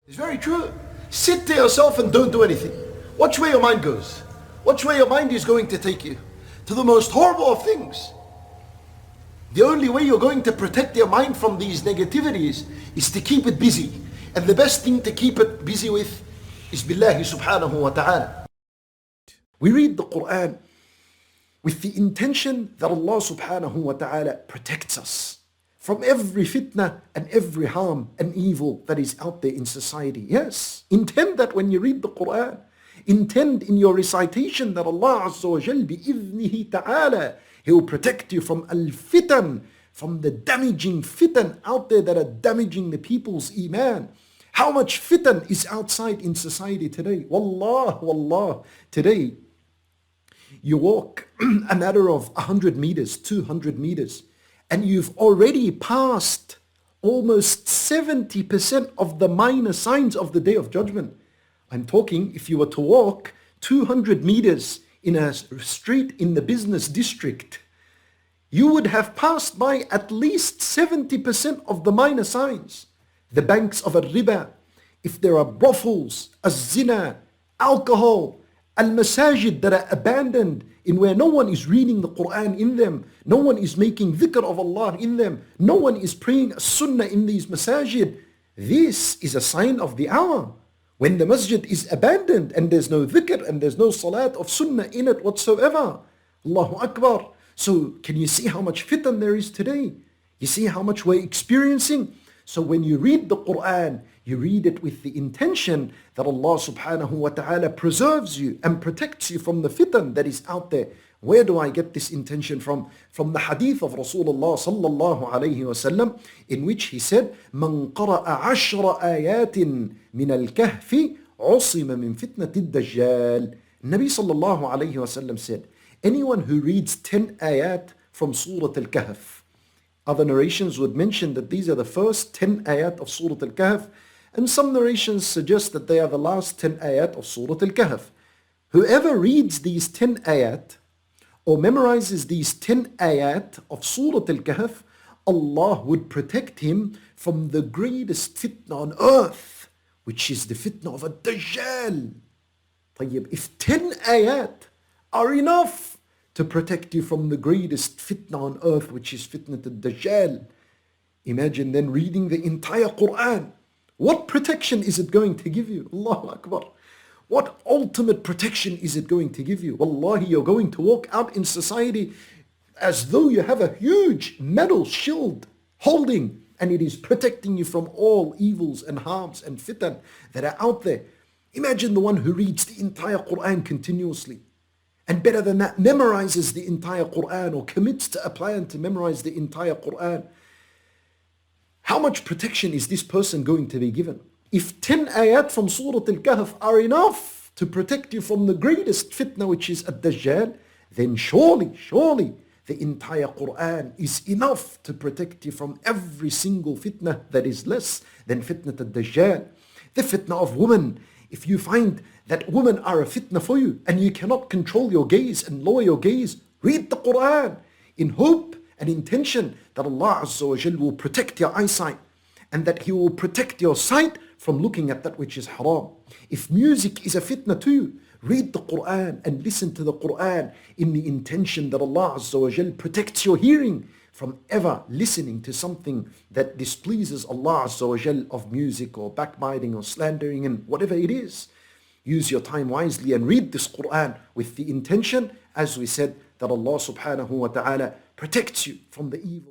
It's very true. Sit to yourself and don't do anything. Watch where your mind goes. Watch where your mind is going to take you. To the most horrible of things. The only way you're going to protect your mind from these negativities is to keep it busy. And the best thing to keep it busy with is Billahi subhanahu wa ta'ala. We read the Quran with the intention that Allah subhanahu wa ta'ala protects us from every fitna and every harm and evil that is out there in society. Yes, intend that when you read the Quran. Intend in your recitation that Allah Azza wa Jal bi'idhnihi ta'ala, He will protect you from al-fitan, from the damaging fitan out there that are damaging the people's iman. How much fitan is outside in society today? Wallah, today you walk a matter of 100 meters, 200 meters, and you've already passed almost 70% of the minor signs of the Day of Judgment. I'm talking if you were to walk 200 meters in a street in the business district, you would have passed by at least 70% of the minor signs. The banks of al-riba, if there are brothels, az-zina, alcohol, al-masajid that are abandoned in where no one is reading the Quran in them, no one is making dhikr of Allah in them, no one is praying sunnah in these masajid. This is a sign of the hour. When the masjid is abandoned and there's no dhikr and there's no salat of sunnah in it whatsoever. Allahu Akbar. So can you see how much fitan there is today? You see how much we're experiencing? So when you read the Quran, you read it with the intention that Allah subhanahu wa ta'ala preserves you and protects you from the fitan that is out there. Where do I get this intention from? From the hadith of Rasulullah sallallahu alayhi wa sallam, in which he said, "Man qara'a 10 ayatin min al-kahfi, 'usima min fitnati ad-dajjal." Nabi sallallahu alayhi wa sallam said, anyone who reads 10 ayat from Surah Al-Kahf. Other narrations would mention that these are the first 10 ayat of Surah Al-Kahf, and some narrations suggest that they are the last 10 ayat of Surah Al-Kahf. Whoever reads these 10 ayat or memorizes these 10 ayat of Surah Al-Kahf, Allah would protect him from the greatest fitna on earth, which is the fitna of a Dajjal. If 10 ayat are enough to protect you from the greatest fitna on earth, which is fitnat al-Dajjal, imagine then reading the entire Quran. What protection is it going to give you? Allahu Akbar. What ultimate protection is it going to give you? Wallahi, you're going to walk out in society as though you have a huge metal shield holding, and it is protecting you from all evils and harms and fitan that are out there. Imagine the one who reads the entire Quran continuously. And better than that, memorizes the entire Quran or commits to a plan to memorize the entire Quran. How much protection is this person going to be given? If 10 ayat from Surah Al-Kahf are enough to protect you from the greatest fitna, which is Ad-Dajjal, then surely the entire Quran is enough to protect you from every single fitna that is less than fitnat Ad-Dajjal. The fitna of women. If you find that women are a fitna for you and you cannot control your gaze and lower your gaze, read the Quran in hope and intention that Allah Azza wa Jal will protect your eyesight and that He will protect your sight from looking at that which is haram. If music is a fitna to you, read the Quran and listen to the Quran in the intention that Allah Azza wa Jal protects your hearing from ever listening to something that displeases Allah Azza wa Jal of music or backbiting or slandering and whatever it is. Use your time wisely and read this Quran with the intention, as we said, that Allah subhanahu wa ta'ala protects you from the evil.